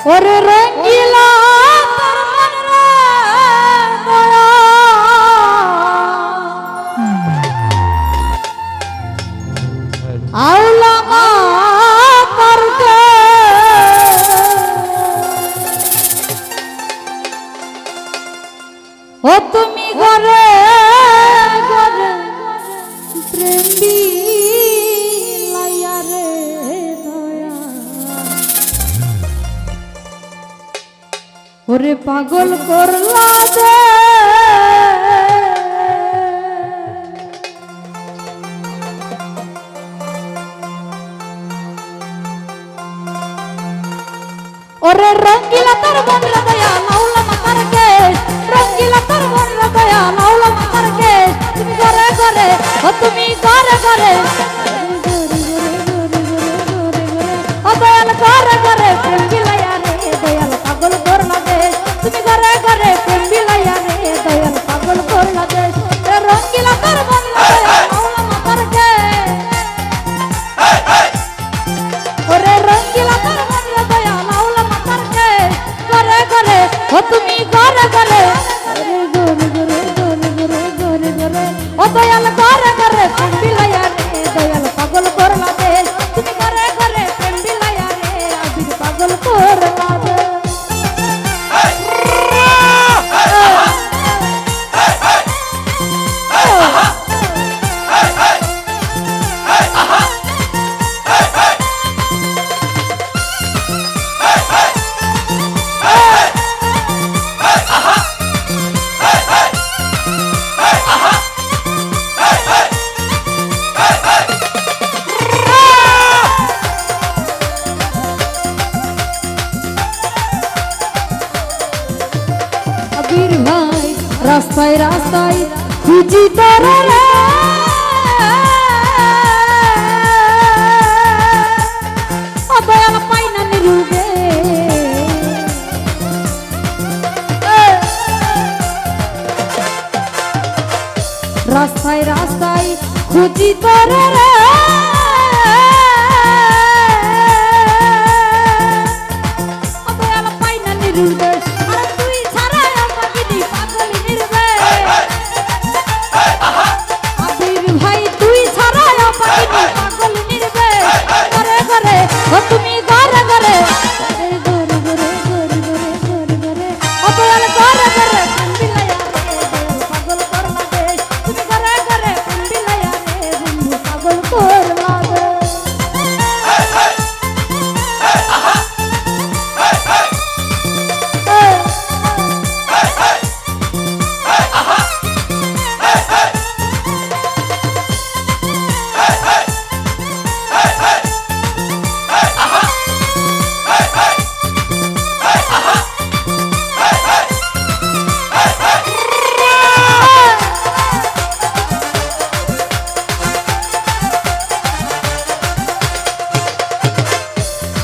ওরে রঙ্গিলা তোর মনরে দয়া আউলা মা করতে ও তুমি ঘরে ঘরে প্রেমী লাইয়া রে দয়া ওরে পাগল করলা যে ওরে রঙ্গিলা তোর মনরে দয়া মাওলা মাতার কেশ রঙ্গিলা তোর মনরে দয়া মাওলা মাতার কেশ তুমি ঘরে ঘরে ও তুমি ঘরে ঘরে ও দয়াল ঘরে ঘরে প্রেম বিলাইয়া রে দয়াল পাগল করলা দেশ তুমি ঘরে ঘরে প্রেম বিলাইয়া রে দয়াল পাগল করলা দেশ রঙ্গিলা তোর মনরে দয়া মাওলা মাতার কেশ ওরে রঙ্গিলা তোর মনরে দয়া মাওলা মাতার কেশ ঘরে ঘরে ও তুমি ঘরে ঘরে ও দয়াল ঘরে ঘরে প্রেম বিলাইয়া রে দয়াল পাগল করলা দেশ তুমি ঘরে ঘরে প্রেম বিলাইয়া রে আবির পাগল করলা দেশ আবির ভাই রাস্তায় রাস্তায় খুঁজি তোরে রে ও দয়াল পাই না নিরুবে রাস্তায় রাস্তায় খুঁজি তোরে রে ও দয়াল পাই না নিরুবে ও তুমি ঘরে ঘরে ও দয়াল ঘরে ঘরে প্রেম বিলাইয়া রে পাগল করলা দেশ তুমি ঘরে ঘরে প্রেম বিলাইয়া রে বন্ধু পাগল করলা দেশ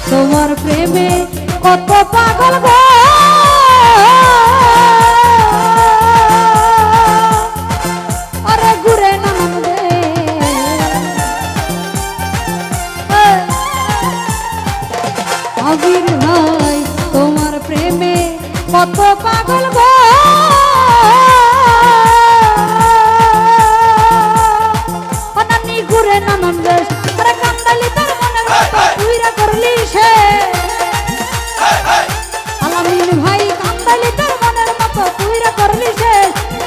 তোমার প্রেমে কত পাগল গো আরে ঘুরে নাম রে আবির ভাই তোমার প্রেমে কত পাগল গো অনানি ঘুরে নাম রে আরে কান্দালি তোর মনের মতো তুইরা করলি সে আলামিন ভাই কান্দালি তোর মনের মতো তুইরা করলি সে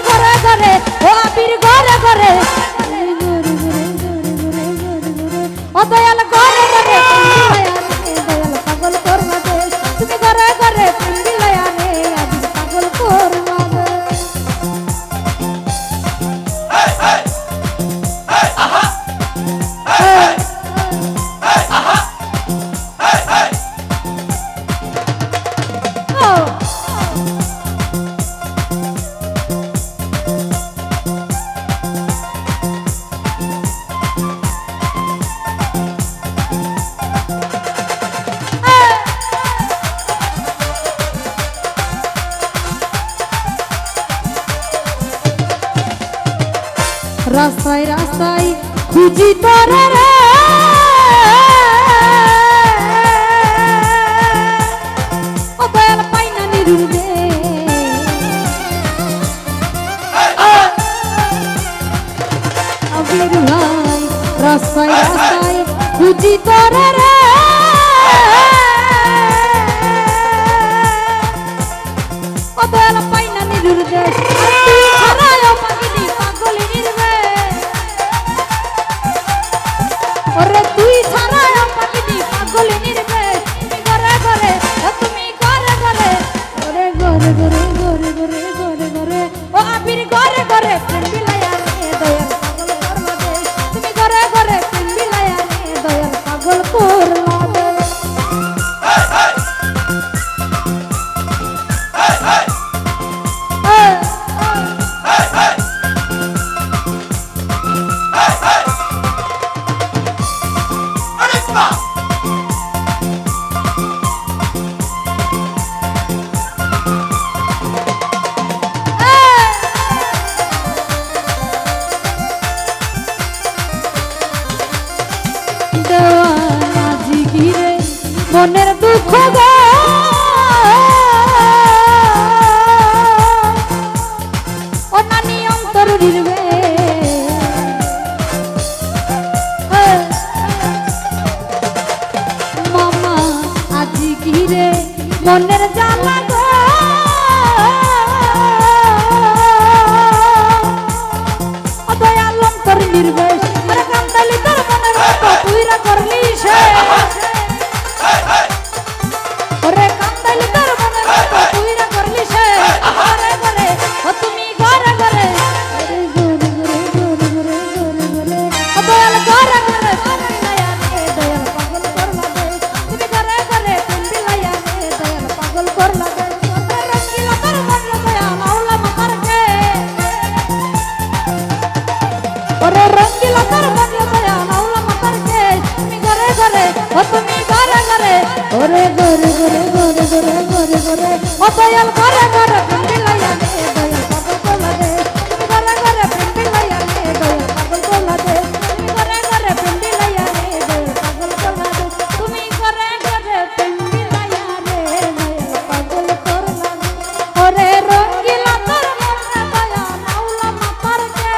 ঘরে ঘরে ও আবির ঘরে ঘরে ও দয়াল ঘরে ঘরে দয়াল পাগল করলা দেশ তুমি ঘরে ঘরে প্রেম বিলাইয়া রে আবির পাগল করলা দেশ রাস্তায় রাস্তায় খুঁজি তোরে রে রাস্তায় রাস্তায় খুঁজি তোরে রে ও দয়াল পাই না নিরুর দেশ তুই ছাড়ায় পাগলি পাগলি নির্বে ওরে তুই ছাড়ায় পাগলি পাগলি নির্বে তুমি ঘরে ঘরে ও তুমি ঘরে ঘরে ওরে ঘরে ঘরে ঘরে ঘরে ঘরে ঘরে ও আবির ঘরে ঘরে প্রেম বিলায়া রে দয়াল পাগল করলা দেশ তুমি ঘরে ঘরে প্রেম বিলায়া রে দয়াল পাগল করলা দেশ মনের দুঃখ গো ও নানি অন্তর নির্বে মামা আজি গিরে মনের জ্বালা গো ও দয়াল অন্তর নির্বে আরে কান্দালি তোর মনের মতো তুইরা করলি সে ওরে কান্দালি তোর মনে মতো তুইরা করলি সে ঘরে ঘরে ও তুমি ঘরে ঘরে ওরে ঘরে ঘরে ঘরে ঘরে ঘরে ও দয়াল ঘরে ঘরে তুমি লায়া রে দয়াল পাগল করলা দে তুমি ঘরে ঘরে তুমি লায়া রে দয়াল পাগল করলা দে রঙ্গিলা তোর মনে দয়া মাওলা মারকে ওরে রঙ্গিলা তোর মনে দয়া মাওলা মারকে তুমি ঘরে ঘরে ও তুমি ঘরে ঘরে ওরে ঘরে ঘরে ঘরে ঘরে ঘরে ঘরে ও দয়াল ঘরে ঘরে প্রেম বিলায়া রে দয়াল পাগল করলা দে তুমি ঘরে ঘরে প্রেম বিলায়া রে দয়াল পাগল করলা দে তুমি ঘরে ঘরে প্রেম বিলায়া রে দয়াল পাগল করলা দে তুমি ঘরে ঘরে প্রেম বিলায়া রে দয়াল পাগল করলা দে ওরে রঙ্গিলা তোর মনে দয়া মাওলা মারকে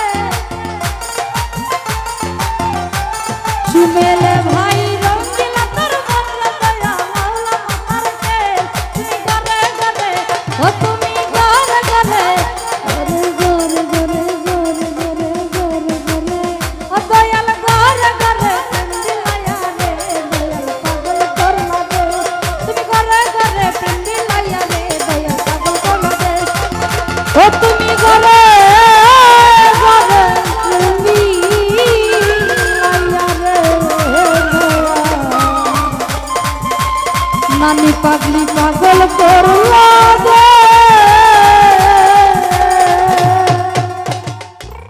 চুমেলে ভাই রঙ্গিলা তোর মনে দয়া মাওলা মারকে তুমি ঘরে ঘরে ও তুমি ঘরে ঘরে ওরে ঘরে ঘরে ঘরে ঘরে ঘরে ঘরে ও দয়াল ঘরে ঘরে প্রেম বিলায়া রে দয়াল পাগল করলা দে তুমি ঘরে ঘরে প্রেম বিলায়া রে দয়াল পাগল করলা দে ও তুমি ঘরে ঘরে প্রেম বিলায়া রে নানি পাগলি পাগল করলা দে